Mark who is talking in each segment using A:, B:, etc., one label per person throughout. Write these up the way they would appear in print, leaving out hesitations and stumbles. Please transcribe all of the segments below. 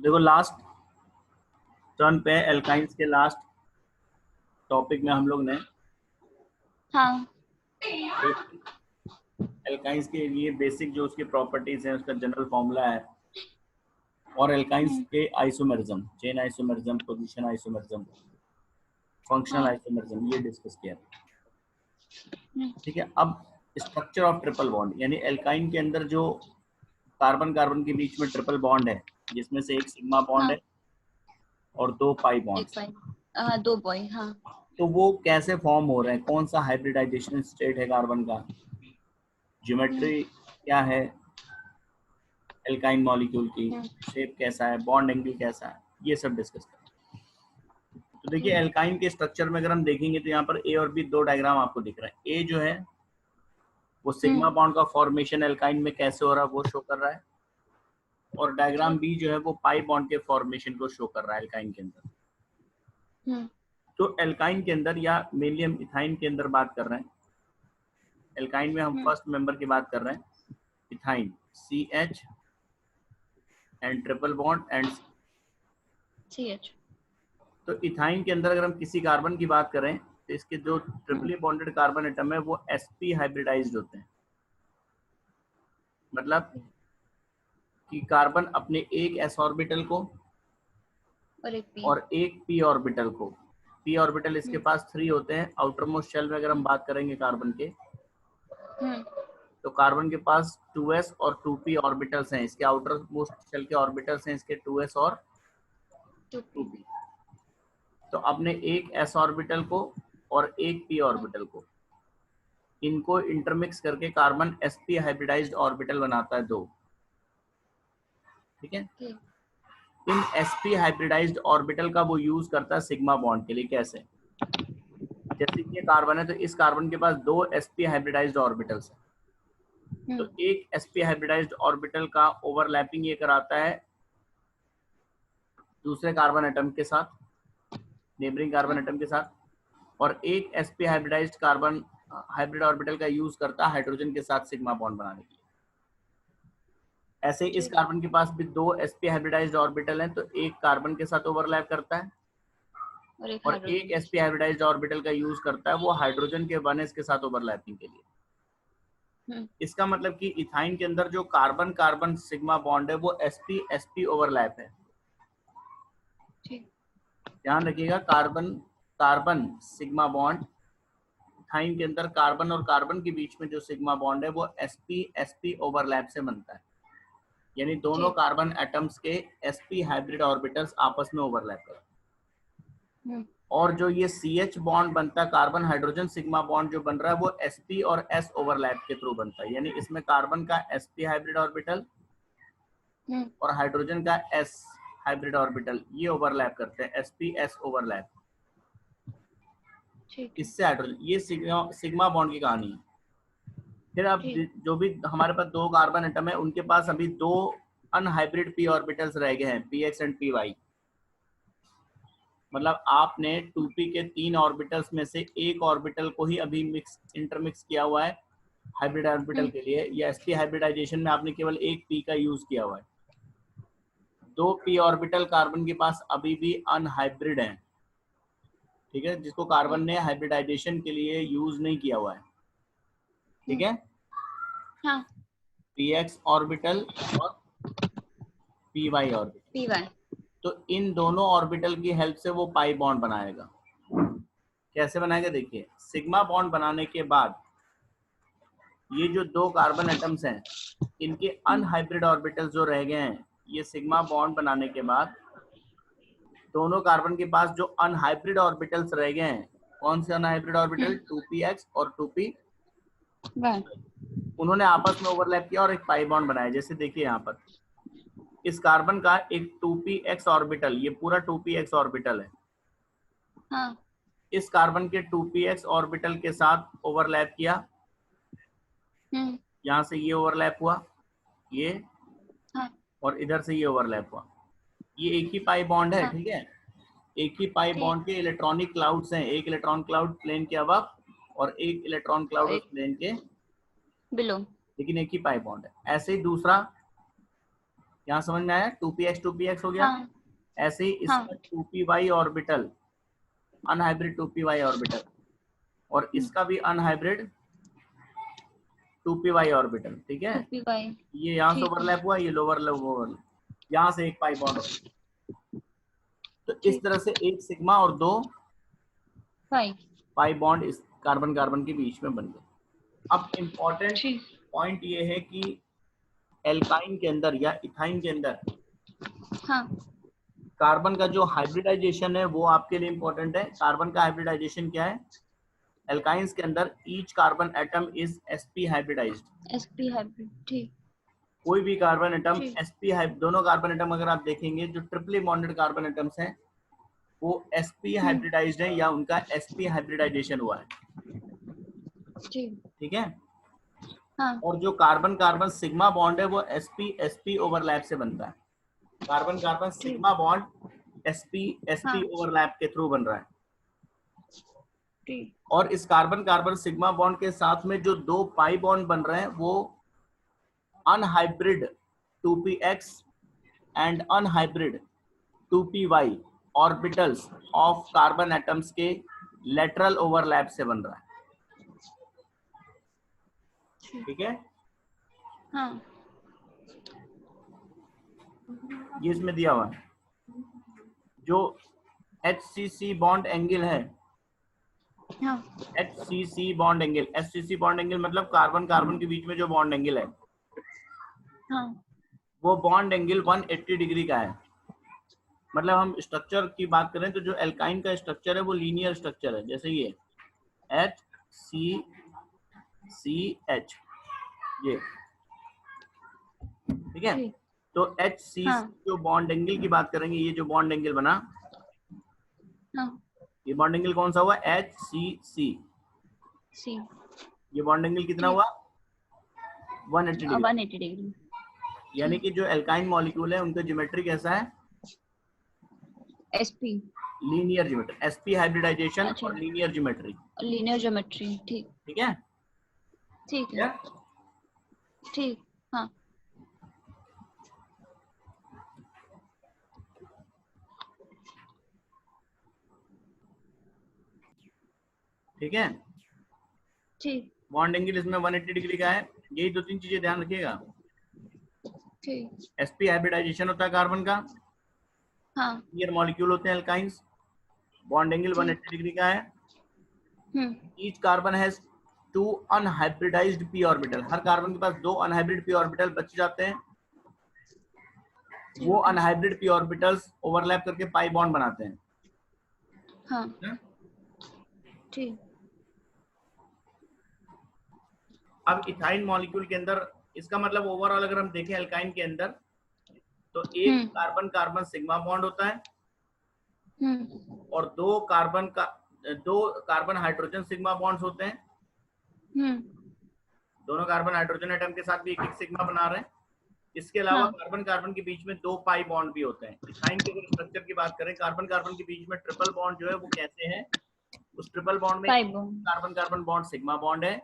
A: तो देखो last turn पे एल्काइंस के लास्ट टॉपिक में हम लोग ने
B: हाँ
A: एल्काइंस के लिए बेसिक जो उसकी प्रॉपर्टीज हैं, उसका जनरल फॉर्मूला है, और एल्काइंस के isomerism, chain isomerism, position isomerism, functional isomerism, ये डिस्कस किया। ठीक है, अब स्ट्रक्चर ऑफ ट्रिपल बॉन्ड, यानी एल्काइन के अंदर जो कार्बन कार्बन के बीच में ट्रिपल बॉन्ड है, जिसमें से एक सिग्मा बॉन्ड है और दो पाई बॉन्ड्स,
B: दो बॉय। हाँ,
A: तो वो कैसे फॉर्म हो रहे हैं, कौन सा हाइब्रिडाइजेशन स्टेट है कार्बन का, ज्योमेट्री क्या है एल्काइन मॉलिक्यूल की, शेप कैसा है, बॉन्ड एंगल कैसा है, ये सब डिस्कस करें। तो देखिए एल्काइन के स्ट्रक्चर में अगर हम देखेंगे तो यहाँ पर ए और बी दो डायग्राम आपको दिख रहा है। ए जो है वो सिग्मा बॉन्ड का फॉर्मेशन एल्काइन में कैसे हो रहा है वो शो कर रहा है, और डायग्राम बी जो है वो पाई बॉन्ड के फॉर्मेशन को शो कर रहा है एल्काइन के अंदर। तो एल्काइन के अंदर, या मेनली हम इथाइन के अंदर बात कर रहे हैं, एल्काइन में हम फर्स्ट मेंबर की बात कर रहे हैं, ethyne, CH and triple bond and
B: CH।
A: तो इथाइन के अंदर अगर हम किसी कार्बन की बात करें तो इसके जो ट्रिपली बॉन्डेड कार्बन एटम है वो sp हाइब्रिडाइज्ड होते हैं। मतलब कि कार्बन अपने एक s ऑर्बिटल को और एक p ऑर्बिटल को, p ऑर्बिटल इसके पास 3 होते हैं। आउटर मोस्ट शेल में अगर हम बात करेंगे कार्बन के, तो कार्बन के पास 2s और 2p ऑर्बिटल्स हैं। इसके आउटर मोस्ट शेल के ऑर्बिटल्स हैं इसके 2s और 2p। तो अपने एक s ऑर्बिटल को और एक p ऑर्बिटल को, इनको इंटरमिक्स करके कार्बन sp हाइब्रिडाइज्ड ऑर्बिटल बनाता है 2। ठीक है, इन sp हाइब्रिडाइज्ड ऑर्बिटल का वो यूज करता है सिग्मा बॉन्ड के लिए। कैसे? जैसे कि ये कार्बन है तो इस कार्बन के पास 2 sp हाइब्रिडाइज्ड ऑर्बिटल्स हैं, तो एक sp हाइब्रिडाइज्ड ऑर्बिटल का ओवरलैपिंग ये कराता है दूसरे कार्बन एटम के साथ, नेबरिंग कार्बन एटम के साथ, और एक sp hybridised carbon hybrid orbital का यूज करता है हाइड्रोजन के साथ सिग्मा बॉन्ड बनाने के लिए। ऐसे इस कार्बन के पास भी 2 sp हाइब्रिडाइज्ड ऑर्बिटल हैं, तो एक कार्बन के साथ ओवरलैप करता है और एक sp हाइब्रिडाइज्ड ऑर्बिटल का यूज करता है वो हाइड्रोजन के 1s के साथ ओवरलैपिंग के लिए। इसका मतलब कि इथाइन के अंदर जो कार्बन कार्बन सिग्मा बॉन्ड है वो sp sp ओवरलैप है। ध्यान रखिएगा, carbon carbon sigma bond, ethyne के अंदर कार्बन और कार्बन के बीच में जो सिग्मा बॉन्ड है वो sp sp ओवरलैप से बनता है, यानी दोनों कार्बन एटम्स के sp हाइब्रिड ऑर्बिटल्स आपस में ओवरलैप करते हैं। और जो ये CH बॉन्ड बनता है, कार्बन हाइड्रोजन सिग्मा बॉन्ड जो बन रहा है वो sp और s ओवरलैप के थ्रू बनता है, यानी इसमें कार्बन का sp हाइब्रिड ऑर्बिटल और हाइड्रोजन का s हाइब्रिड ऑर्बिटल ये ओवरलैप करते हैं, sp s ओवरलैप। इससे हाइड्रोजन, ये सिग्मा बॉन्ड की कहानी है। फिर अब जो भी हमारे पास 2 कार्बन एटम है उनके पास अभी 2 अनहाइब्रिड p ऑर्बिटल्स रह गए हैं, px एंड py। मतलब आपने 2p के 3 ऑर्बिटल्स में से एक ऑर्बिटल को ही अभी इंटरमिक्स किया हुआ है हाइब्रिड ऑर्बिटल के लिए, या sp हाइब्रिडाइजेशन में आपने केवल एक p का यूज किया हुआ है। 2 p ऑर्बिटल कार्बन के पास अभी भी अनहाइब्रिड हैं, ठीक है, जिसको कार्बन ने हाइब्रिडाइजेशन के लिए यूज नहीं किया हुआ है। ठीक है,
B: हाँ,
A: px ऑर्बिटल और py ऑर्बिटल, तो इन दोनों ऑर्बिटल की हेल्प से वो पाई बॉन्ड बनाएगा। कैसे बनाएगा? देखिए, सिग्मा बॉन्ड बनाने के बाद ये जो 2 कार्बन एटम्स हैं इनके अनहाइब्रिड ऑर्बिटल जो रह गए हैं, ये सिग्मा बॉन्ड बनाने के बाद दोनों कार्बन के पास जो अनहाइब्रिड ऑर्बिटल्स रह गए हैं, कौन से अनहाइब्रिड ऑर्बिटल? 2px और 2p, उन्होंने आपस में ओवरलैप किया और एक पाई बॉन्ड बनाया। जैसे देखिए यहाँ पर इस कार्बन का एक 2px ऑर्बिटल, ये पूरा 2px ऑर्बिटल है,
B: हाँ,
A: इस कार्बन के 2px ऑर्बिटल के साथ ओवरलैप किया, यहाँ से ये ओवरलैप हुआ, ये, और इधर से ये ओवरलैप हुआ, ये एक ही पाई बॉन्ड है। ठीक है, एक ही पाई बॉन्ड के इलेक्ट्रॉनिक क्लाउड्स हैं, एक इलेक्ट्रॉन क्लाउड प्लेन के अबव और एक इलेक्ट्रॉन क्लाउड उस प्लेन के
B: बिलो,
A: लेकिन एक ही पाई बॉन्ड है। ऐसे ही दूसरा यहाँ समझ में आया? 2px हो गया।
B: हाँ
A: ऐसे ही इसका
B: हाँ
A: 2py orbital, unhybrid 2py orbital, और इसका भी अनहाइब्रिड 2py ऑर्बिटल। ठीक है,
B: 2p/,
A: ये यहाँ से
B: ठीक है
A: ओवरलैप हुआ, ये लोअर ओवरलैप, यहाँ से एक पाई बॉन्ड हो। तो इस
B: ठीक
A: तरह से एक सिग्मा और दो
B: 5,
A: पाई बॉन्ड इस कार्बन कार्बन के बीच में बन गए। अब इम्पोर्टेंट
B: ठीक।
A: पॉइंट ये है कि एल्काइन के अंदर या इथाइन के अंदर
B: हाँ
A: कार्बन का जो हाइब्रिडाइजेशन है वो आपके लिए इम्पोर्टेंट है। कार्बन का हाइब्रिडाइजेशन क्या है? एल्काइंस के अंदर each carbon atom is sp hybridised.
B: sp hybrid, ठीक
A: कोई भी कार्बन एटम
B: ठीक।
A: sp दोनों कार्बन एटम अगर आप देखेंगे जो ट्रिपली बॉन्डेड कार्बन एटम्स हैं वो sp हाइब्रिडाइज्ड है या उनका sp हाइब्रिडाइजेशन हुआ है।
B: ठीक
A: ठीक है।
B: हाँ
A: और जो कार्बन कार्बन सिग्मा बॉन्ड है वो sp sp ओवरलैप से बनता है। कार्बन कार्बन
B: ठीक।
A: सिग्मा बॉन्ड sp sp
B: हाँ
A: ओवरलैप के थ्रू बन रहा है।
B: ठीक।
A: और इस कार्बन कार्बन सिग्मा बॉन्ड के साथ में जो दो पाई बॉन्ड बन रहे हैं वो unhybrid 2px and unhybrid 2py orbitals of carbon atoms के लेटरल ओवरलैप से बन रहा है। ठीक है,
B: हाँ
A: ये इसमें दिया हुआ है। जो HCC बॉन्ड एंगल है,
B: हाँ
A: HCC bond angle, HCC bond angle मतलब कार्बन कार्बन के बीच में जो बॉन्ड एंगल है
B: हाँ
A: वो बॉन्ड एंगल 180 डिग्री का है। मतलब हम स्ट्रक्चर की बात करें तो जो एल्काइन का स्ट्रक्चर है वो लीनियर स्ट्रक्चर है, जैसे ये HCCH ये। ठीक है,
B: ठीक।
A: तो HCC
B: हाँ
A: जो बॉन्ड एंगल की बात करेंगे, ये जो बॉन्ड एंगल बना,
B: हाँ
A: ये बॉन्ड एंगल कौन सा हुआ? HCC।
B: सी
A: ये बॉन्ड एंगल कितना
B: ठीक।
A: हुआ? 180 डिग्री।
B: 180 डिग्री।
A: यानी कि जो एल्काइन मॉलिक्यूल है उनका ज्योमेट्री कैसा है?
B: sp
A: linear geometry, sp hybridisation
B: अच्छा
A: और लीनियर ज्योमेट्री।
B: लीनियर ज्योमेट्री, ठीक
A: ठीक है,
B: ठीक है ठीक। हाँ
A: ठीक है।
B: ठीक
A: बॉन्ड एंगल इसमें 180 डिग्री का है। यही दो तीन चीजें ध्यान रखिएगा।
B: ठीक।
A: sp हाइब्रिडाइजेशन होता है कार्बन का,
B: हाँ
A: लीनियर मॉलिक्यूल होते हैं एल्काइंस, बॉन्ड एंगल
B: ठीक।
A: 180 डिग्री का है।
B: Hmm
A: each carbon has two unhybridized p orbital. हर कार्बन के पास दो अनहाइब्रिड p ऑर्बिटल बच जाते हैं। वो अनहाइब्रिड p ऑर्बिटल्स ओवरलैप करके पाई बॉन्ड बनाते हैं।
B: हाँ ठीक।
A: अब इथाइन मॉलिक्यूल के अंदर इसका मतलब ओवरऑल अगर हम देखें एल्काइन के अंदर तो एक कार्बन कार्बन सिग्मा बॉन्ड होता है और दो कार्बन हाइड्रोजन सिग्मा बॉन्ड्स होते हैं। दोनों कार्बन हाइड्रोजन एटम के साथ भी एक एक सिग्मा बना रहे हैं। इसके अलावा
B: हाँ
A: कार्बन कार्बन के बीच में दो पाई बॉन्ड भी होते हैं। इथाइन के अगर स्ट्रक्चर की बात करें, कार्बन कार्बन के बीच में ट्रिपल बॉन्ड जो है वो कैसे है? उस ट्रिपल बॉन्ड में carbon carbon bond sigma bond है,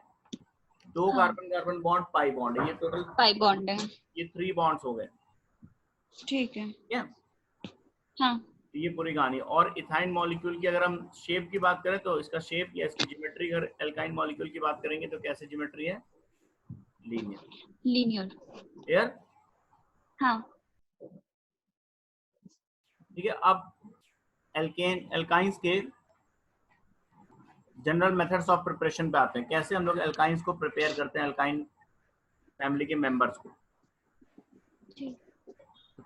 A: दो carbon carbon bond pi bond है। ये टोटल
B: पाई बॉन्ड है,
A: ये 3 बॉन्ड्स हो गए।
B: ठीक है
A: क्या?
B: हाँ
A: ये पूरी कहानी। और इथाइन मॉलिक्यूल की अगर हम शेप की बात करें तो इसका शेप या इसकी ज्योमेट्री, अगर एल्काइन मॉलिक्यूल की बात करेंगे तो कैसे ज्योमेट्री है?
B: लीनियर।
A: क्लियर?
B: हाँ
A: ठीक है। अब एल्काइंस के जनरल मेथड्स ऑफ प्रिपरेशन पे आते हैं। कैसे हम लोग एल्काइंस को प्रिपेयर करते हैं, एल्काइन फैमिली के मेंबर्स को।
B: ठीक।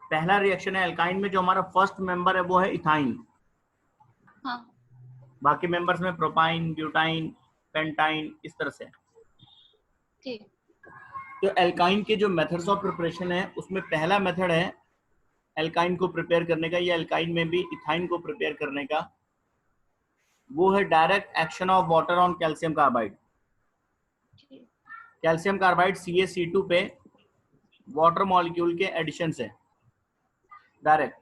A: पहला रिएक्शन है एल्काइन में, जो हमारा फर्स्ट मेंबर है वो है इथाइन।
B: हाँ
A: बाकी मेंबर्स में प्रोपाइन, ब्यूटाइन, पेंटाइन, इस तरह से।
B: ठीक।
A: तो एल्काइन के जो मेथड्स ऑफ प्रिपरेशन है उसमें पहला मेथड है एल्काइन को प्रिपेयर करने का, या एल्काइन में भी इथाइन को प्रिपेयर करने का, वो है direct action of water on calcium carbide. Calcium carbide CaC2 पे वाटर मॉलिक्यूल के एडिशन से डायरेक्ट।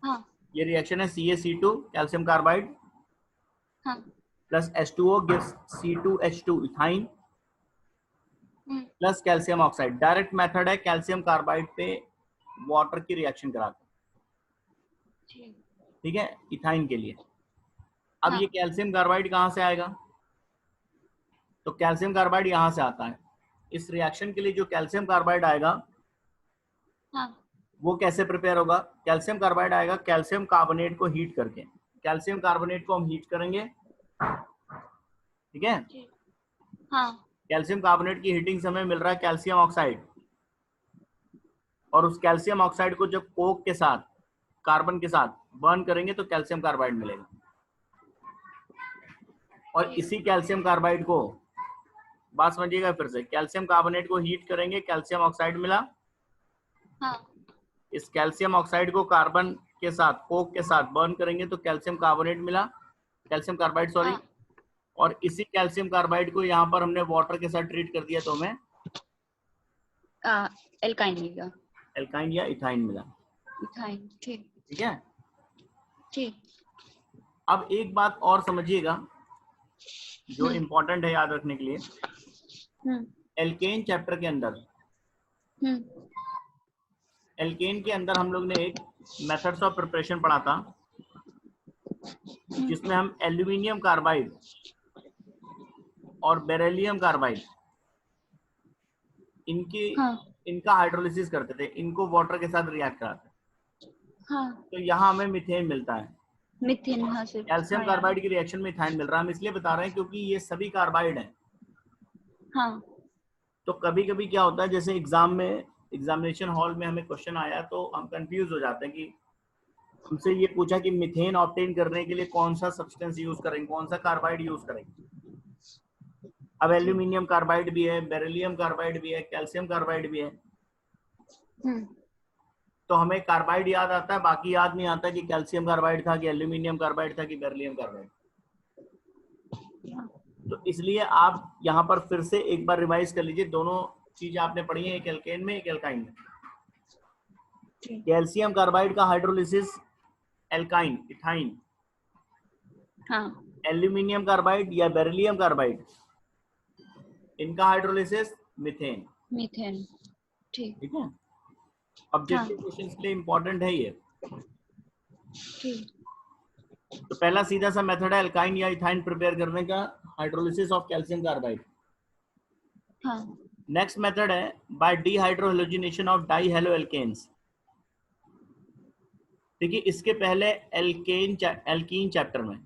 B: हाँ
A: ये रिएक्शन है CaC2 कैल्शियम कार्बाइड
B: हाँ
A: plus H2O gives C2H2 ethyne plus calcium oxide. Direct method है कैल्शियम कार्बाइड पे वाटर की रिएक्शन कराते हैं, ठीक है, इथाइन के लिए। अब
B: हाँ।
A: ये कैल्शियम कार्बाइड कहाँ से आएगा? तो कैल्शियम कार्बाइड यहाँ से आता है। इस रिएक्शन के लिए जो कैल्शियम कार्बाइड आएगा
B: हाँ।
A: वो कैसे प्रिपेयर होगा? कैल्शियम कार्बाइड आएगा कैल्शियम कार्बोनेट को हीट करके। कैल्शियम कार्बोनेट को हम हीट करेंगे, ठीक है।
B: हाँ।
A: कैल्शियम कार्बोनेट की हीटिंग से हमें मिल रहा है कैल्शियम ऑक्साइड, और उस कैल्शियम ऑक्साइड को जब कोक के साथ, कार्बन के साथ बर्न करेंगे तो कैल्शियम कार्बाइड मिलेगा। और इसी कैल्शियम कार्बाइड को, बात समझिएगा फिर से, कैल्शियम कार्बोनेट को हीट करेंगे, कैल्शियम ऑक्साइड मिला।
B: हाँ।
A: इस कैल्शियम ऑक्साइड को कार्बन के साथ, कोक के साथ बर्न करेंगे तो कैल्शियम कार्बोनेट मिला, कैल्शियम कार्बाइड सॉरी।
B: हाँ।
A: और इसी कैल्शियम कार्बाइड को यहाँ पर हमने वाटर के साथ ट्रीट कर दिया तो हमें
B: एल्काइन मिलेगा,
A: एल्काइन या इथाइन मिला।
B: इथाइन, ठीक।
A: ठीक है।
B: ठीक।
A: अब एक बात और समझिएगा जो इम्पोर्टेंट है याद रखने के लिए। एल्केन चैप्टर के अंदर, एल्केन के अंदर हम लोग ने एक मेथड्स ऑफ प्रिपरेशन पढ़ा था जिसमें हम एल्यूमिनियम कार्बाइड और बेरिलियम कार्बाइड इनका हाइड्रोलिसिस करते थे, इनको वाटर के साथ रिएक्ट कराते थे।
B: हाँ।
A: तो यहाँ हमें मीथेन मिलता है।
B: मीथेन यहाँ से
A: कैल्शियम कार्बाइड की रिएक्शन में इथाइन मिल रहा है। हम इसलिए बता रहे हैं क्योंकि ये सभी कार्बाइड हैं।
B: हाँ।
A: तो कभी कभी क्या होता है, जैसे एग्जाम में, एग्जामिनेशन हॉल में हमें क्वेश्चन आया तो हम कंफ्यूज हो जाते हैं कि हमसे ये पूछा कि मीथेन ऑब्टेन करने के लिए कौन सा सब्सटेंस यूज करेंगे, कौन सा कार्बाइड यूज करेंगे। अब एल्यूमिनियम कार्बाइड भी है, बेरिलियम कार्बाइड भी है, कैल्शियम कार्बाइड भी है। तो हमें कार्बाइड याद आता है, बाकी याद नहीं आता कि कैल्शियम कार्बाइड था कि एल्यूमिनियम कार्बाइड था कि बेरिलियम कार्बाइड। तो इसलिए आप यहाँ पर फिर से एक बार रिवाइज कर लीजिए, दोनों चीजें आपने पढ़ी है, एक एल्केन में एक एल्काइन में। कैल्शियम कार्बाइड का हाइड्रोलिसिस एल्काइन, इथाइन।
B: हाँ।
A: एल्यूमिनियम कार्बाइड या बेरिलियम कार्बाइड, इनका हाइड्रोलिसिस मीथेन।
B: मीथेन, ठीक।
A: ठीक है। ऑब्जेक्टिव क्वेश्चंस के लिए इंपॉर्टेंट है ये।
B: ठीक।
A: तो पहला सीधा सा मेथड है एल्काइन या इथाइन प्रिपेयर करने का, हाइड्रोलिसिस ऑफ कैल्शियम कार्बाइड।
B: हाँ।
A: नेक्स्ट मेथड है by dehydrohalogenation of dihalo alkanes. देखिए इसके पहले एल्कीन चैप्टर में,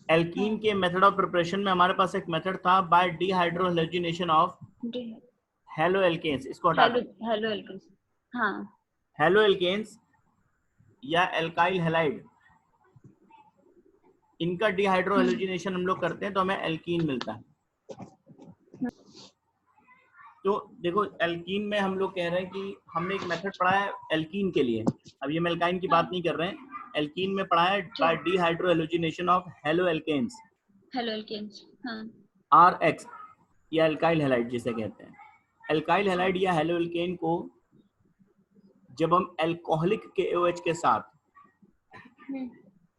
A: एल्कीन के मेथड ऑफ प्रिपरेशन में हमारे पास एक मेथड था by dehydrohalogenation of halo alkanes. इसको हटा दो,
B: हेलो एल्केन्स। हाँ।
A: हेलो एल्केन्स या एल्काइल हैलाइड, इनका डीहाइड्रोहेलोजिनेशन हम लोग करते हैं तो हमें एल्कीन मिलता है। तो देखो एल्कीन में हम लोग कह रहे हैं कि हमने एक मेथड पढ़ा है एल्कीन के लिए, अब ये मैं एल्काइन की बात नहीं कर रहे हैं, एल्कीन में पढ़ा है by dehydrohalogenation of halo alkanes,
B: halo alkanes, हाँ।
A: RX या एल्काइल हैलाइड जिसे कहते हैं। एल्काइल हैलाइड या हेलो एल्केन को जब हम एल्कोहलिक KOH के साथ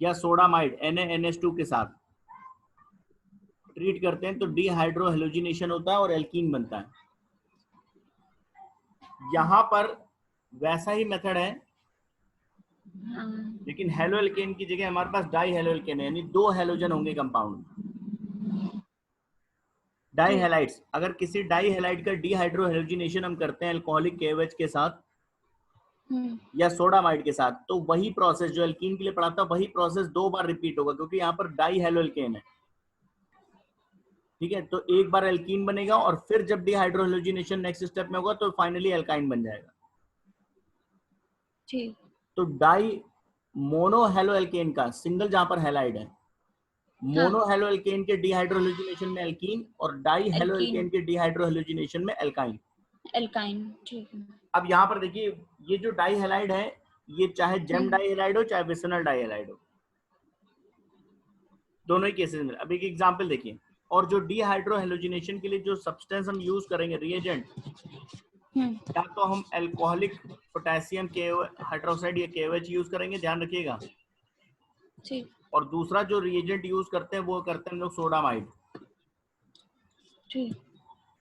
A: या सोडामाइड NaNH2 के साथ ट्रीट करते हैं तो डीहाइड्रोहेलोजिनेशन होता है और एल्कीन बनता है। यहाँ पर वैसा ही मेथड है, लेकिन हेलो एल्केन की जगह हमारे पास डाई हेलो एल्केन है, यानी दो हेलोजन होंगे कंपाउंड। डाई हेलाइड्स, अगर किसी डाई हेलाइड का डीहाइड्रोहेलोजिनेशन हम करते हैं अल्कोहलिक KOH के साथ या सोडामाइड के साथ, तो वही प्रोसेस जो एल्कीन के लिए पढ़ा था वही प्रोसेस दो बार रिपीट होगा, क्योंकि यहाँ पर डाई हेलो एल्केन है। ठीक है, तो एक बार एल्कीन बनेगा और फिर जब डीहाइड्रोहेलोजिनेशन नेक्स्ट स्टेप में होगा तो फाइनली एल्काइन बन जाएगा।
B: ठीक।
A: तो डाई मोनो हेलो एल्केन का सिंगल जहां पर हैलाइड है, मोनो हेलो एल्केन के डीहाइड्रोहेलोजिनेशन में एल्कीन और डाई हेलो एल्केन के डीहाइड्रोहेलोजिनेशन में एल्काइन।
B: एल्काइन, ठीक है।
A: अब यहाँ पर देखिए ये जो डाई हैलाइड है, ये चाहे जेम डाई हैलाइड हो चाहे विसिनल डाई हैलाइड हो, दोनों ही केसेस में। अब एक एग्जांपल देखिए, और जो डीहाइड्रोहेलोजिनेशन के लिए जो सब्सटेंस हम यूज करेंगे रिएजेंट, या तो हम अल्कोहलिक पोटेशियम हाइड्रोक्साइड या KOH यूज करेंगे, ध्यान रखिएगा।
B: ठीक।
A: और दूसरा जो रिएजेंट यूज करते हैं वो करते हैं हम लोग सोडामाइड,
B: ठीक।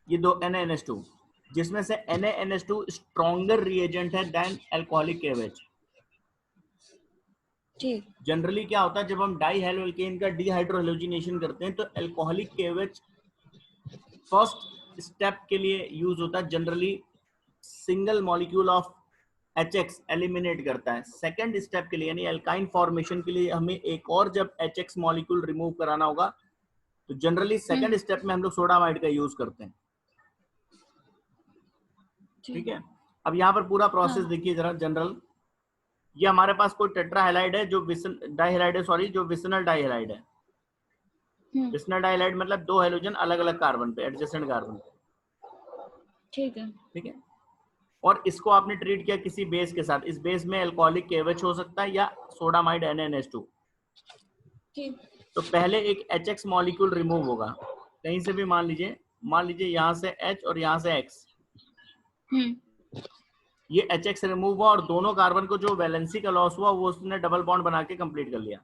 A: ये दो NaNH2। जिसमें से NaNH2 स्ट्रॉन्गर रिएजेंट है देन अल्कोहलिक KOH।
B: ठीक।
A: जनरली क्या होता है, जब हम डाई हैलोएल्केन का डीहाइड्रोहेलोजिनेशन करते हैं तो अल्कोहलिक KOH फर्स्ट स्टेप के लिए यूज होता है। Generally single molecule of HX eliminate करता है। सेकंड स्टेप के लिए यानी अल्काइन फॉर्मेशन के लिए हमें एक और जब HX मॉलिक्यूल रिमूव कराना होगा तो जनरली सेकंड स्टेप में हम लोग सोडामाइड का यूज करते हैं। ठीक है, अब यहाँ पर पूरा प्रोसेस देखिए जरा जनरल। ये हमारे पास कोई टेट्राहैलाइड है जो डाइहैलाइड है, सॉरी, जो विसिनल डाइहैलाइड है। विसिनल डाइहैलाइड मतलब दो हैलोजन अलग अलग कार्बन पे, एडजेसेंट कार्बन पे।
B: ठीक है।
A: ठीक है, और इसको आपने ट्रीट किया किसी बेस के साथ। इस बेस में अल्कोहलिक KOH हो सकता है या सोडामाइड NaNH2।
B: ठीक।
A: तो पहले एक HX मॉलिक्यूल रिमूव होगा कहीं से भी, मान लीजिए यहाँ से H और यहाँ से X। ये HX रिमूव हुआ और दोनों कार्बन को जो वैलेंसी का लॉस हुआ वो उसने डबल बॉन्ड बना के कंप्लीट कर लिया।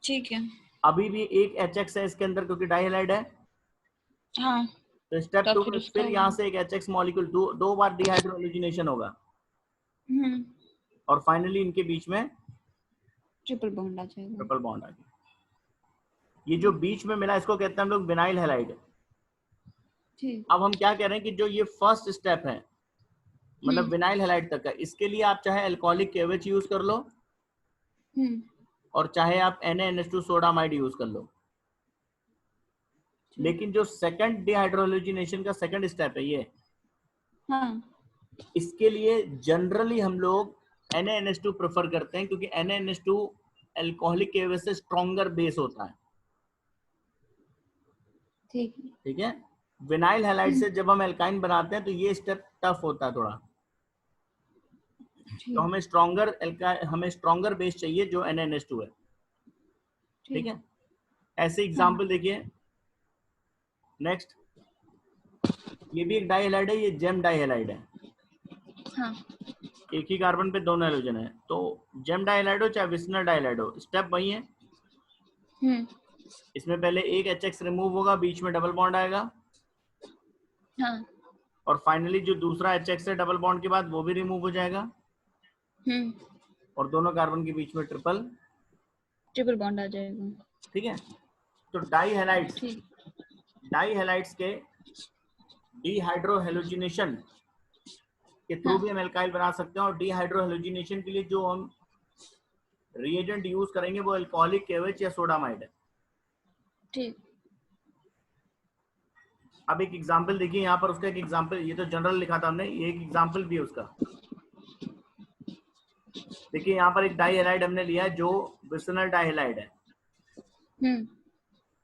B: ठीक है।
A: अभी भी एक HX है इसके अंदर क्योंकि डाइहैलाइड है।
B: हाँ।
A: तो स्टेप 2 में फिर यहाँ से एक HX मॉलिक्यूल दो बार डिहाइड्रोजिनेशन होगा और फाइनली इनके बीच में
B: ट्रिपल बॉन्ड आ जाएगा।
A: ट्रिपल बॉन्ड आ गया। ये जो बीच में मिला इसको कहते हैं हम लोग विनाइल हैलाइड। अब हम क्या कह रहे हैं कि जो ये फर्स्ट स्टेप है मतलब विनाइल हैलाइड तक का, इसके लिए आप चाहे अल्कोहलिक KOH यूज कर लो और चाहे आप NaNH2 सोडामाइड यूज कर लो। लेकिन जो सेकंड डिहाइड्रोजिनेशन का सेकंड स्टेप है ये, इसके लिए जनरली हम लोग NaNH2 प्रेफर करते हैं क्योंकि NaNH2 अल्कोहलिक KOH से स्ट्रॉन्गर बेस होता है। ठीक है, विनाइल हैलाइड से जब हम एल्काइन बनाते हैं तो ये स्टेप टफ होता है थोड़ा। तो हमें स्ट्रॉन्गर बेस चाहिए जो NaNH2 है। ठीक है, ऐसे एग्जांपल देखिए। नेक्स्ट, ये भी एक डाइहैलाइड है, ये जेम डाइहैलाइड है। एक ही कार्बन पे दोनों हैलोजन है। तो जेम डाइहैलाइड हो चाहे विसिनल डाइहैलाइड हो, स्टेप वही है। इसमें पहले एक HX रिमूव होगा, बीच में डबल बॉन्ड आएगा और फाइनली जो दूसरा HX है डबल बॉन्ड के बाद वो भी रिमूव हो जाएगा और दोनों कार्बन के बीच में ट्रिपल
B: बॉन्ड आ जाएगा।
A: ठीक है, तो डाइहैलाइड्स के डिहाइड्रोहेलोजिनेशन के थ्रू भी हम एल्काइल बना सकते हैं। और डिहाइड्रोहेलोजिनेशन के लिए जो हम रिएजेंट यूज करेंगे वो अल्कोहलिक KOH या सोडामाइड है।
B: ठीक।
A: अब एक एग्जांपल देखिए यहाँ पर, उसका एक एग्जांपल, ये तो जनरल लिखा था हमने, ये एक एग्जांपल भी है उसका। देखिए यहाँ पर एक डाइहैलाइड हमने लिया है जो विसिनल डाइहैलाइड है,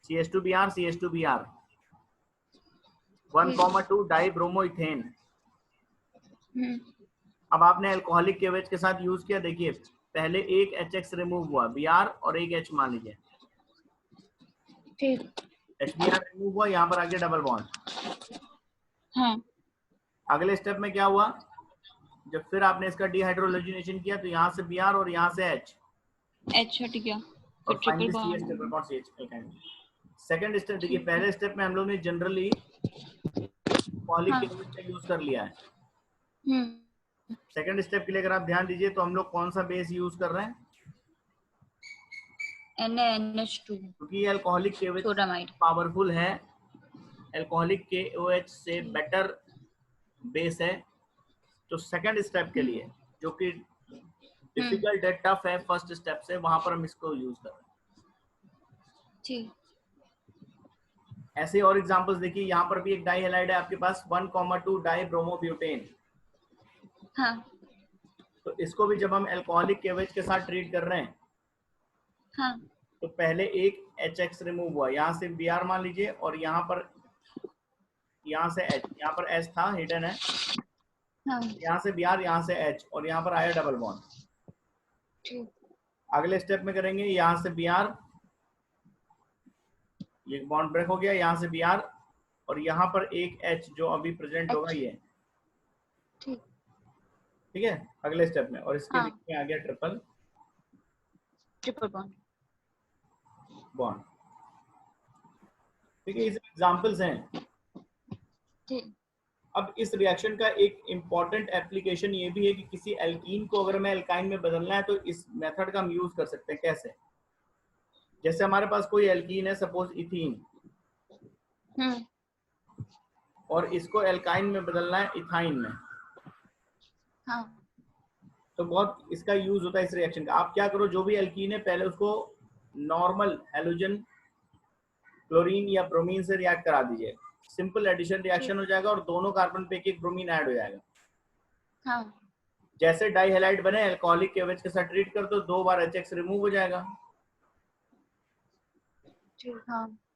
A: CH2Br CH2Br 1,2 डाइब्रोमोइथेन। अब आपने अल्कोहलिक KOH के साथ यूज किया। देखिए पहले एक HX रिमूव हुआ, Br और एक H मान लीजिए, HBr रिमूव हुआ, यहाँ पर आगे डबल बॉन्ड। अगले स्टेप में क्या हुआ, जब फिर आपने इसका डिहाइड्रोजिनेशन किया तो यहाँ से Br और यहाँ से H
B: हट गया
A: और finally CH triple bond CH। Second step देखिए, पहले स्टेप में हम लोग ने जनरली अल्कोहलिक KOH का यूज कर लिया है। सेकंड स्टेप के लिए अगर आप ध्यान दीजिए तो हम लोग कौन सा बेस यूज कर रहे हैं,
B: NaNH2,
A: क्योंकि ये अल्कोहलिक KOH पावरफुल है, अल्कोहलिक KOH से बेटर बेस है। तो सेकंड स्टेप के लिए जो कि डिफिकल्ट है, टफ है फर्स्ट स्टेप से, वहां पर हम इसको यूज कर रहे हैं। ऐसे और एग्जांपल्स देखिए, यहाँ पर भी एक डाइहैलाइड है आपके पास 1,2 डाइब्रोमोब्यूटेन। तो इसको भी जब हम अल्कोहलिक KOH के साथ ट्रीट कर रहे हैं तो पहले एक HX रिमूव हुआ, यहाँ से Br मान लीजिए और यहाँ से H, यहाँ पर H था हिडन है, यहाँ से Br, यहाँ से H और यहाँ पर आया डबल बॉन्ड। अगले स्टेप में करेंगे, यहाँ से Br, ये बॉन्ड ब्रेक हो गया, यहाँ से Br और यहाँ पर एक H जो अभी प्रेजेंट होगा ये। ठीक है, अगले स्टेप में, और इसके बीच में आ गया ट्रिपल बॉन्ड। ठीक है, इस एग्जांपल्स हैं। अब इस रिएक्शन का एक इंपॉर्टेंट एप्लीकेशन ये भी है कि किसी एल्कीन को अगर हमें एल्काइन में बदलना है तो इस मेथड का हम यूज कर सकते हैं। कैसे? जैसे हमारे पास कोई एल्कीन है, सपोज इथीन, और इसको एल्काइन में बदलना है इथाइन में।
B: हाँ।
A: तो बहुत इसका यूज होता है इस रिएक्शन का। आप क्या करो, जो भी एल्कीन है पहले उसको नॉर्मल हैलोजन क्लोरीन या ब्रोमीन से रिएक्ट करा दीजिए। सिंपल एडिशन रिएक्शन हो जाएगा और दोनों कार्बन पे एक ब्रोमीन ऐड हो जाएगा।
B: हाँ।
A: जैसे डाई हैलाइड बने, अल्कोहलिक केवेज के साथ ट्रीट कर दो, 2 बार HX रिमूव हो जाएगा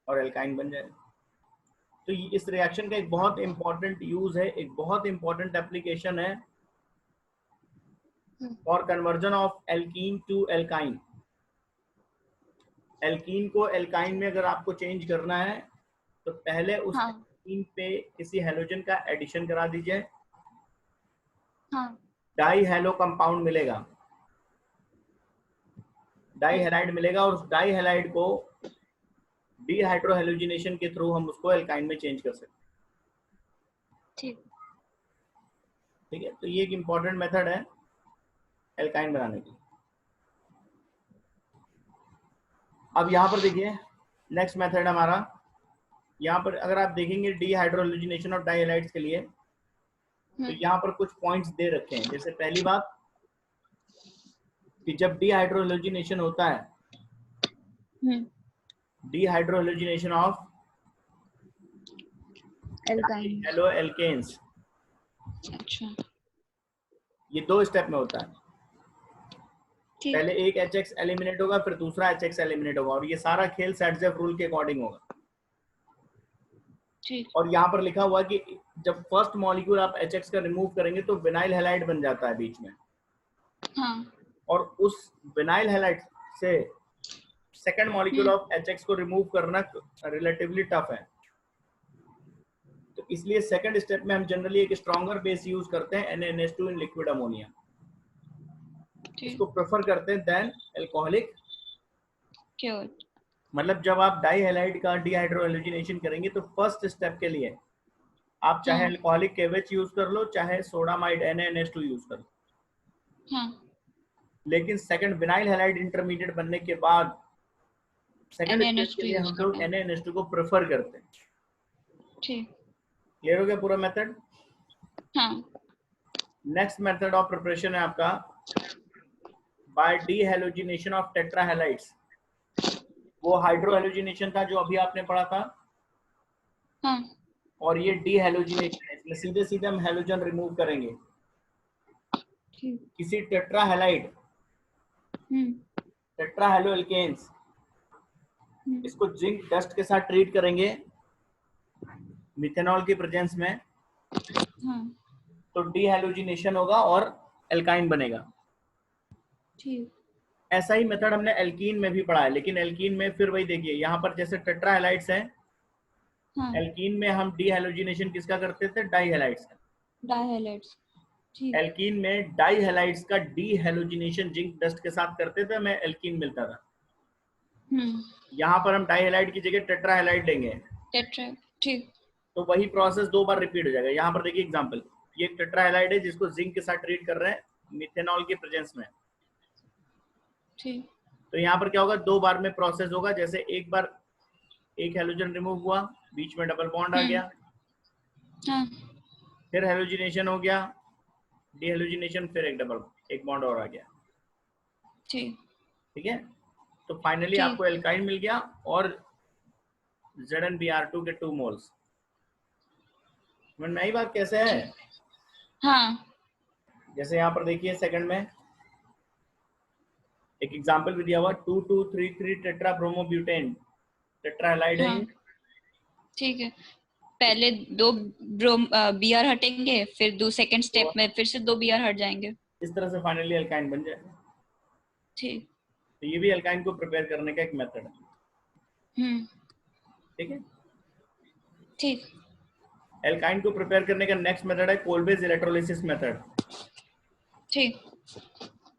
A: और एल्काइन बन जाएगा। तो इस रिएक्शन का एक बहुत इंपॉर्टेंट यूज है, एक बहुत इंपॉर्टेंट एप्लीकेशन है for conversion of alkene to alkyne. Alkene को एल्काइन में अगर आपको चेंज करना है तो पहले उस एल्कीन पे किसी हैलोजन का एडिशन करा दीजिए। डाई हैलो कंपाउंड मिलेगा, डाई हैलाइड मिलेगा, और उस डाई हैलाइड को डीहाइड्रोहेलोजिनेशन के थ्रू हम उसको एल्काइन में चेंज कर सकते हैं। ठीक है, तो ये एक इंपॉर्टेंट मेथड है एल्काइन बनाने की। अब यहाँ पर देखिए नेक्स्ट मेथड हमारा, यहाँ पर अगर आप देखेंगे डीहाइड्रोहेलोजिनेशन ऑफ डाई हैलाइड्स के लिए, तो यहाँ पर कुछ पॉइंट्स दे रखे हैं। जैसे पहली बात कि जब डीहाइड्रोहेलोजिनेशन होता है, डीहाइड्रोहेलोजिनेशन ऑफ हेलो एल्केन्स,
B: अच्छा,
A: ये 2 स्टेप में होता है। पहले एक HX एलिमिनेट होगा, फिर दूसरा HX एलिमिनेट होगा, और ये सारा खेल सैडजेफ रूल के अकॉर्डिंग होगा। और यहाँ पर लिखा हुआ कि जब फर्स्ट मॉलिक्यूल आप HX का रिमूव करेंगे तो विनाइल हैलाइड बन जाता है बीच में। और उस विनाइल हैलाइड से सेकंड मॉलिक्यूल ऑफ HX को रिमूव करना रिलेटिवली टफ है। तो इसलिए सेकंड स्टेप में हम जनरली एक स्ट्रॉन्गर बेस यूज करते हैं, NaNH2 इन लिक्विड अमोनिया। इसको प्रेफर करते हैं देन अल्कोहलिक क्योर। मतलब जब आप डाई हैलाइड का डीहाइड्रोहेलोजिनेशन करेंगे तो फर्स्ट स्टेप के लिए आप चाहे अल्कोहलिक केवेच यूज कर लो, चाहे सोडामाइड NaNH2 यूज कर लो। लेकिन सेकंड विनाइल हैलाइड इंटरमीडिएट बनने के बाद सेकंड स्टेप के लिए हम लोग NaNH2 को प्रेफर करते हैं। ठीक, क्लियर हो गया पूरा method? Next method of preparation है आपका बाय डीहैलोजिनेशन ऑफ टेट्राहैलाइड्स। वो हाइड्रोहैलोजिनेशन था जो अभी आपने पढ़ा था। और ये डीहैलोजिनेशन है, इसमें सीधे सीधे हम हैलोजन रिमूव करेंगे। किसी टेट्राहैलाइड, टेट्राहैलोएल्केन्स, इसको जिंक डस्ट के साथ ट्रीट करेंगे मिथेनॉल की प्रेजेंस में, तो डीहैलोजिनेशन होगा और एल्काइन बनेगा। ठीक, ऐसा ही मेथड हमने एल्कीन में भी पढ़ा है, लेकिन एल्कीन में फिर वही देखिए, यहाँ पर जैसे टेट्राहैलाइड्स हैं, एल्कीन में हम डीहैलोजिनेशन किसका करते थे? डाईहैलाइड्स का। डाईहैलाइड्स। एल्कीन में डाईहैलाइड्स का डीहैलोजिनेशन जिंक डस्ट के साथ करते थे, हमें एल्कीन मिलता था। यहाँ पर हम डाईहैलाइड की जगह टेट्राहैलाइड लेंगे। टेट्रा, ठीक। तो वही प्रोसेस 2 बार रिपीट हो जाएगा। यहाँ पर देखिए एग्जांपल, ये एक टेट्राहैलाइड है जिसको जिंक के साथ ट्रीट कर रहे हैं मिथेनॉल की प्रेजेंस में। ठीक, तो यहाँ पर क्या होगा? 2 बार में प्रोसेस होगा। जैसे एक बार एक हैलोजन रिमूव हुआ, बीच में डबल बॉन्ड आ गया, फिर हैलोजिनेशन हो गया, डीहैलोजिनेशन, फिर एक बॉन्ड और आ गया। ठीक है, तो फाइनली आपको एल्काइन मिल गया और ZnBr2 के 2 मोल्स। नई बात कैसे है? जैसे यहाँ पर देखिए सेकंड में एक एग्जांपल भी दिया हुआ, 2233 टेट्राब्रोमोब्यूटेन टेट्राहैलाइड है। ठीक है,
B: पहले 2 Br हटेंगे, फिर सेकंड स्टेप में फिर से 2 Br हट जाएंगे।
A: इस तरह से फाइनली एल्काइन बन जाएगा। ठीक, तो ये भी एल्काइन को प्रिपेयर करने का एक मेथड है। ठीक है, ठीक। एल्काइन को प्रिपेयर करने का नेक्स्ट मेथड है कोलबेज इलेक्ट्रोलिसिस मेथड। ठीक,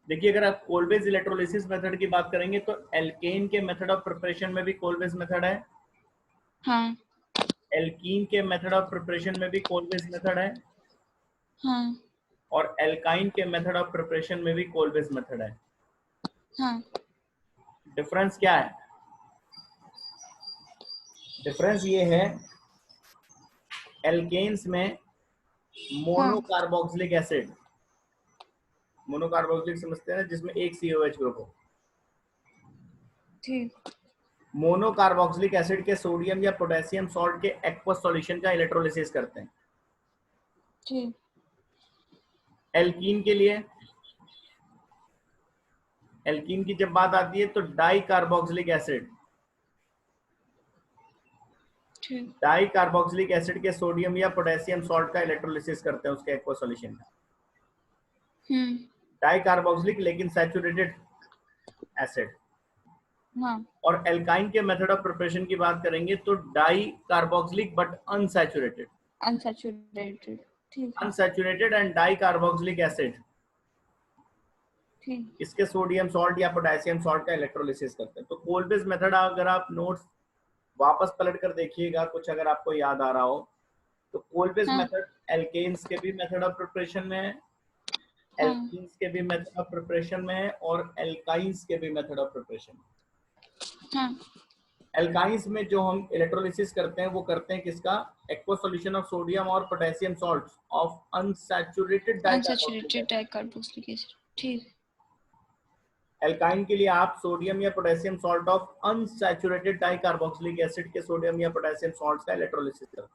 A: देखिए अगर आप कोलबेज इलेक्ट्रोलिसिस मेथड की बात करेंगे तो एल्केन के मेथड ऑफ प्रिपरेशन में भी कोलबेज मेथड है। एल्कीन के मेथड ऑफ प्रिपरेशन में भी कोलवेज मेथड है,
B: हाँ
A: और एल्काइन के मेथड ऑफ प्रिपरेशन में भी कोलवेज मेथड है।
B: हाँ
A: डिफरेंस क्या है? डिफरेंस ये है, एल्केन्स में मोनोकार्बोक्सिलिक एसिड, मोनोकार्बोक्सिलिक समझते हैं जिसमें एक COH ग्रुप हो,
B: ठीक
A: मोनोकार्बोक्सिलिक एसिड के सोडियम या पोटेशियम सॉल्ट के एक्वस सॉल्यूशन का इलेक्ट्रोलिसिस करते हैं।
B: ठीक
A: एल्कीन के लिए, एल्कीन की जब बात आती है तो डाई कार्बोक्सिलिक एसिड,
B: ठीक
A: डाई कार्बोक्सिलिक एसिड के सोडियम या पोटेशियम सॉल्ट का इलेक्ट्रोलिसिस करते हैं उसके एक्वस सॉल्यूशन का। डाई कार्बोक्सिलिक लेकिन सैचुरेटेड एसिड।
B: हाँ
A: और एल्काइन के मेथड ऑफ प्रिपरेशन की बात करेंगे तो di carboxylic but unsaturated,
B: unsaturated, ठीक है
A: unsaturated and di carboxylic acid,
B: ठीक
A: इसके सोडियम सॉल्ट या पोटेशियम सॉल्ट का इलेक्ट्रोलिसिस करते हैं। तो कोलवेज मेथड अगर आप नोट्स वापस पलट कर देखिएगा, कुछ अगर आपको याद आ रहा हो तो कोलवेज
B: हाँ
A: मेथड एल्केन्स के भी मेथड ऑफ प्रिपरेशन में है,
B: हाँ
A: एल्कीन्स के भी मेथड ऑफ प्रिपरेशन में है, और एल्काइंस के भी मेथड ऑफ प्रिपरेशन में।
B: हाँ
A: एल्काइंस में जो हम इलेक्ट्रोलिसिस करते हैं वो करते हैं किसका? एक्वस सॉल्यूशन ऑफ सोडियम और potassium salts of unsaturated
B: unsaturated dicarboxylic acid, ठीक
A: एल्काइन के लिए आप सोडियम या potassium salt of unsaturated dicarboxylic acid के सोडियम या पोटेशियम सॉल्ट्स का इलेक्ट्रोलिसिस करते हैं।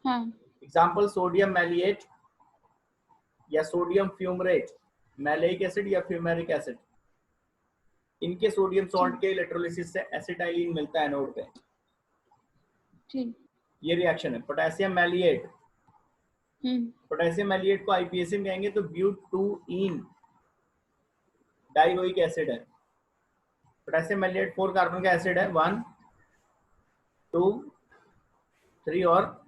B: हाँ
A: एग्जांपल सोडियम मैलिएट या सोडियम फ्यूमरेट, मैलिक एसिड या फ्यूमेरिक एसिड, इनके सोडियम सॉल्ट के इलेक्ट्रोलिसिस से एसिटाइलिन मिलता है एनोड पे।
B: ठीक
A: ये रिएक्शन है। पोटेशियम मैलिएट, पोटेशियम मैलिएट को आईपीएसी में कहेंगे तो ब्यूटूइन डाइओइक एसिड है। पोटेशियम मैलिएट 4 कार्बन का एसिड है, 1 2 3 और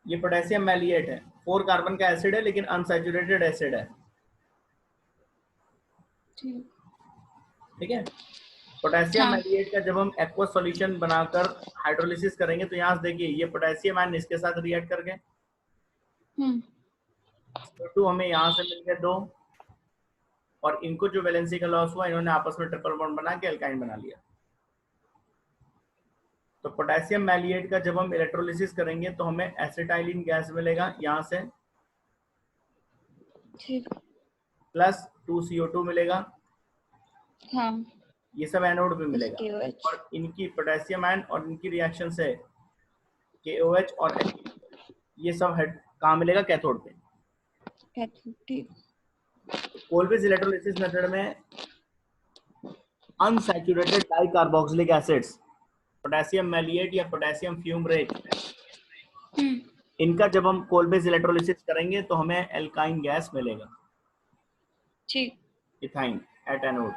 A: ये पोटेशियम मैलिएट है, 4 कार्बन का एसिड है लेकिन अनसैचुरेटेड एसिड है। ठीक है। पोटेशियम मैलिएट का जब हम एक्वस सॉल्यूशन बनाकर हाइड्रोलिसिस करेंगे तो यहाँ से देखिए ये पोटेशियम आयन इसके साथ रिएक्ट कर गए, CO2 हमें यहाँ से मिल गए 2, और इनको जो वैलेंसी का लॉस हुआ इन्होंने आपस में ट्रिपल बॉन्ड बना के एल्काइन बना लिया। तो पोटेशियम मैलिएट का जब हम इलेक्ट्रोलिसिस करेंगे तो हमें एसिटाइलिन गैस मिलेगा यहाँ से, प्लस 2 CO2 मिलेगा।
B: हाँ
A: ये सब एनोड पे मिलेगा, और इनकी पोटेशियम आयन और इनकी रिएक्शन से KOH और ये सब कहाँ मिलेगा? कैथोड पे। कोलवेज इलेक्ट्रोलिसिस मेथड में अनसैचुरेटेड डाइकार्बोक्सिलिक एसिड्स, पोटेशियम मैलिएट या पोटेशियम फ्यूमरेट, इनका जब हम कोलवेज इलेक्ट्रोलिसिस करेंगे तो हमें एल्काइन गैस मिलेगा,
B: ठीक,
A: इथाइन एट एनोड।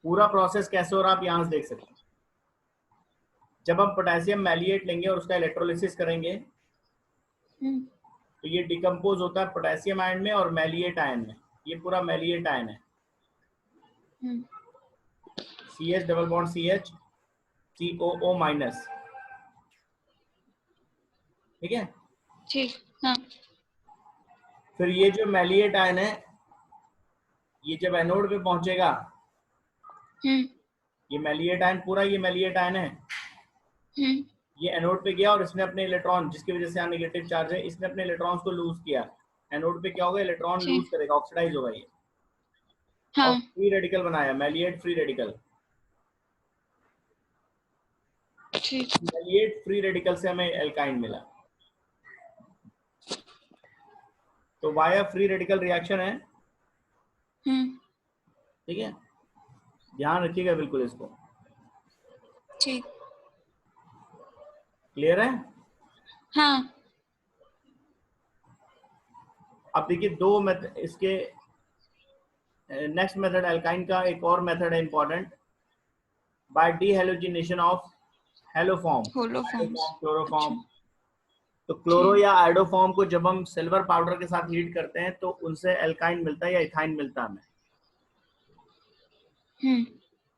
A: पूरा प्रोसेस कैसे हो रहा आप यहां से देख सकते हैं। जब हम पोटेशियम मैलिएट लेंगे और उसका इलेक्ट्रोलिसिस करेंगे तो ये डिकम्पोज होता है पोटेशियम आयन में और मैलिएट आयन में। ये पूरा मैलिएट आयन है, CH double bond CH COO minus. ठीक है,
B: ठीक, हाँ।
A: फिर ये जो मैलिएट आयन है ये जब एनोड पे पहुंचेगा, ये मैलिएट आयन पूरा ये मैलिएट आयन है, ये एनोड पे गया और इसने अपने इलेक्ट्रॉन, जिसकी वजह से यहाँ नेगेटिव चार्ज है, इसने अपने इलेक्ट्रॉन्स को लूज किया। एनोड पे क्या होगा? इलेक्ट्रॉन लूज करेगा, ऑक्सीडाइज होगा ये,
B: हाँ।
A: और फ्री रेडिकल बनाया, मैलिएट फ्री रेडिकल। मैलिएट फ्री रेडिकल से हमें एल्काइन मिला। तो वाया फ्री रेडिकल रिएक्शन है। ठीक है, ध्यान रखिएगा बिल्कुल इसको।
B: ठीक,
A: क्लियर है?
B: हाँ।
A: अब देखिए दो मेथड, इसके नेक्स्ट मेथड एल्काइन का एक और मेथड है important, by dehalogenation of haloform, chloroform. तो क्लोरो या आयोडोफॉर्म को जब हम सिल्वर पाउडर के साथ हीट करते हैं तो उनसे एल्काइन मिलता है या इथाइन मिलता है हमें।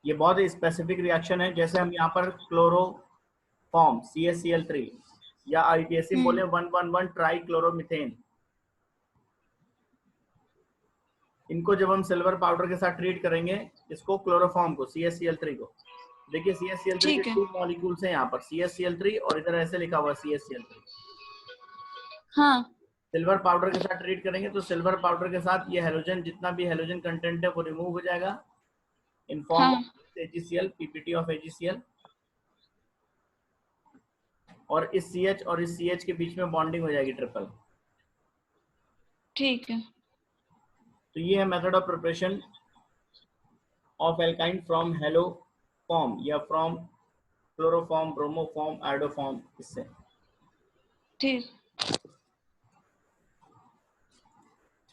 A: ये बहुत ही स्पेसिफिक रिएक्शन है। जैसे हम यहाँ पर क्लोरो फॉर्म CaCl3 या IUPAC बोले 111 ट्राइक्लोरोमीथेन। इनको जब हम सिल्वर पाउडर के साथ ट्रीट करेंगे, इसको क्लोरोफॉर्म को CaCl3 को, देखिए CaCl3 के 2 मॉलिक्यूल्स हैं यहाँ पर, CaCl3 और इधर ऐसे लिखा हुआ CaCl3।
B: हाँ।
A: सिल्वर पाउडर के साथ ट्रीट करेंगे तो सिल्वर पाउडर के साथ ये हेलोजन, जितना भी हेलोजन कंटेंट है वो रिमूव हो जाएगा in form of AgCl, PPT of AgCl, और इस CH और इस CH के बीच में बॉन्डिंग हो जाएगी ट्रिपल।
B: ठीक है।
A: तो ये है method of preparation of alkyne from hello form या फ्रॉम क्लोरोफॉर्म, ब्रोमोफॉर्म, आयोडोफॉर्म, इससे।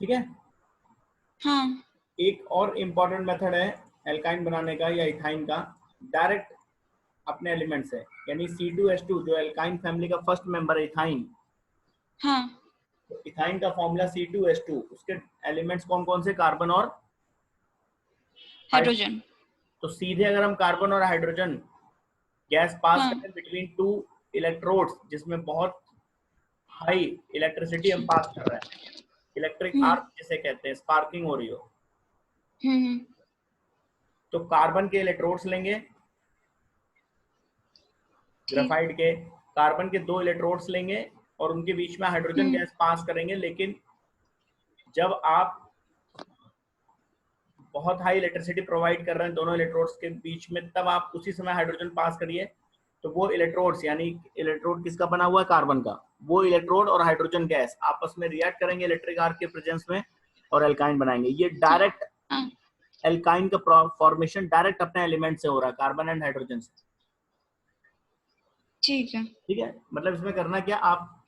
A: ठीक है।
B: हाँ।
A: एक और इम्पॉर्टेंट मेथड है एल्काइन बनाने का या इथाइन का, डायरेक्ट अपने एलिमेंट से, यानी C2H2 जो एल्काइन फैमिली का फर्स्ट मेंबर है इथाइन।
B: हाँ।
A: तो इथाइन का फॉर्मूला C2H2, उसके एलिमेंट्स कौन कौन से, कार्बन और
B: हाइड्रोजन।
A: तो सीधे अगर हम कार्बन और हाइड्रोजन गैस पास करें बिटवीन टू इलेक्ट्रोड्स, जिसमें बहुत हाई इलेक्ट्रिसिटी हम पास कर रहे हैं, इलेक्ट्रिक आर्क जिसे कहते हैं, स्पार्किंग हो रही हो, तो कार्बन के इलेक्ट्रोड्स लेंगे, ग्रेफाइट के, कार्बन के 2 इलेक्ट्रोड्स लेंगे और उनके बीच में हाइड्रोजन गैस पास करेंगे। लेकिन जब आप बहुत हाई इलेक्ट्रिसिटी प्रोवाइड कर रहे हैं दोनों इलेक्ट्रोड्स के बीच में, तब आप उसी समय हाइड्रोजन पास करिए, तो वो इलेक्ट्रोड्स, यानी इलेक्ट्रोड किसका बना हुआ है, कार्बन का, वो इलेक्ट्रोड और हाइड्रोजन गैस आपस में रिएक्ट करेंगे इलेक्ट्रिक आर्क के प्रेजेंस में और एल्काइन बनाएंगे। ये डायरेक्ट एल्काइन का फॉर्मेशन डायरेक्ट अपने एलिमेंट से हो रहा है, कार्बन एंड हाइड्रोजन से।
B: ठीक है।
A: ठीक है, मतलब इसमें करना क्या, आप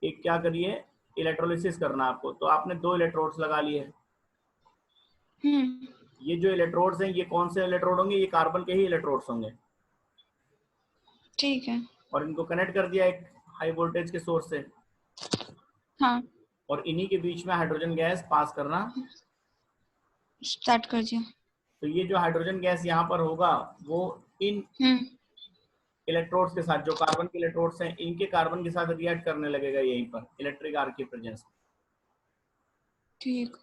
A: एक क्या करिए, इलेक्ट्रोलिसिस करना आपको, तो आपने 2 इलेक्ट्रोड्स लगा लिए। ये जो इलेक्ट्रोड्स हैं ये कौन से इलेक्ट्रोड होंगे, ये कार्बन के ही इलेक्ट्रोड्स होंगे।
B: ठीक है।
A: और इनको कनेक्ट कर दिया एक हाई वोल्टेज के सोर्स से।
B: हाँ।
A: और इन्हीं के बीच में हाइड्रोजन गैस पास करना
B: स्टार्ट कर दिया।
A: तो ये जो हाइड्रोजन गैस यहाँ पर होगा वो इन इलेक्ट्रोड्स के साथ, जो कार्बन के इलेक्ट्रोड्स हैं, इनके कार्बन के साथ रिएक्ट करने लगेगा यहीं पर इलेक्ट्रिक आर्क की प्रेजेंस में।
B: ठीक।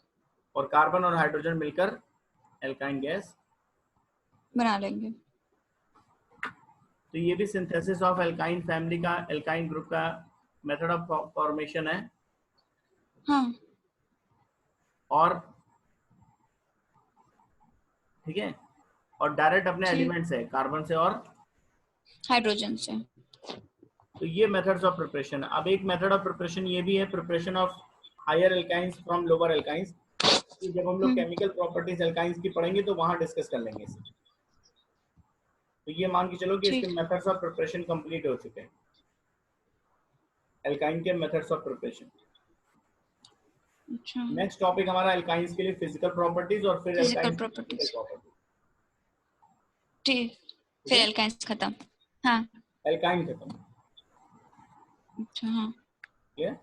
A: और कार्बन और हाइड्रोजन मिलकर एल्काइन गैस
B: बना लेंगे।
A: तो ये भी सिंथेसिस ऑफ एल्काइन फैमिली का, एल्काइन ग्रुप का मेथड ऑफ फॉर्मेशन है।
B: हाँ।
A: और ठीक है, और डायरेक्ट अपने एलिमेंट से, कार्बन से और
B: हाइड्रोजन से।
A: तो ये मेथड्स ऑफ प्रिपरेशन। अब एक मेथड ऑफ प्रिपरेशन ये भी है, preparation of higher alkynes from lower alkynes. जब हम लोग केमिकल प्रॉपर्टीज एल्काइंस की पढ़ेंगे तो वहां डिस्कस कर लेंगे इसे। तो ये मान के चलो कि इसके मेथड्स ऑफ प्रिपरेशन कंप्लीट हो चुके हैं, एल्काइन के मेथड्स ऑफ प्रिपरेशन।
B: अच्छा।
A: नेक्स्ट टॉपिक हमारा एल्काइंस के लिए फिजिकल प्रॉपर्टीज और फिर
B: फिजिकल प्रॉपर्टीज। ठीक, फिर एल्काइंस खत्म। हाँ,
A: एल्काइन खत्म।
B: अच्छा। हाँ,
A: क्लियर।